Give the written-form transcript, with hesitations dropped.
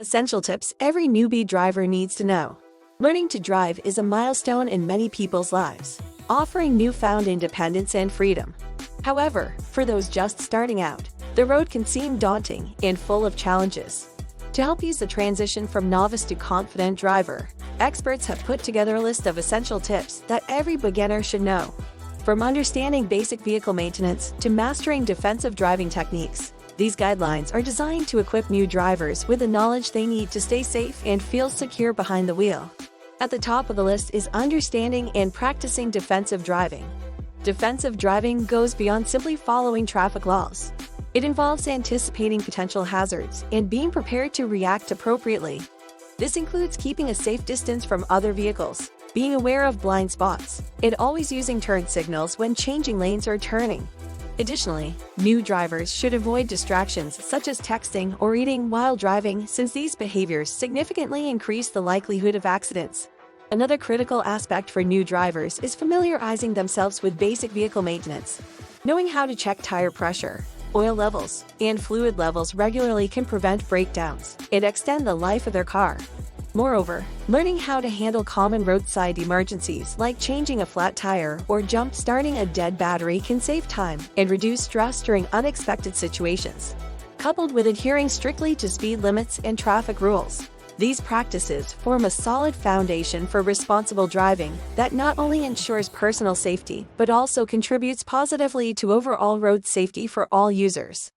Essential tips every newbie driver needs to know. Learning to drive is a milestone in many people's lives, offering newfound independence and freedom. However, for those just starting out, the road can seem daunting and full of challenges. To help ease the transition from novice to confident driver, experts have put together a list of essential tips that every beginner should know. From understanding basic vehicle maintenance to mastering defensive driving techniques, these guidelines are designed to equip new drivers with the knowledge they need to stay safe and feel secure behind the wheel. At the top of the list is understanding and practicing defensive driving. Defensive driving goes beyond simply following traffic laws. It involves anticipating potential hazards and being prepared to react appropriately. This includes keeping a safe distance from other vehicles, being aware of blind spots, and always using turn signals when changing lanes or turning. Additionally, new drivers should avoid distractions such as texting or eating while driving, since these behaviors significantly increase the likelihood of accidents. Another critical aspect for new drivers is familiarizing themselves with basic vehicle maintenance. Knowing how to check tire pressure, oil levels, and fluid levels regularly can prevent breakdowns and extend the life of their car. Moreover, learning how to handle common roadside emergencies like changing a flat tire or jump-starting a dead battery can save time and reduce stress during unexpected situations. Coupled with adhering strictly to speed limits and traffic rules, these practices form a solid foundation for responsible driving that not only ensures personal safety but also contributes positively to overall road safety for all users.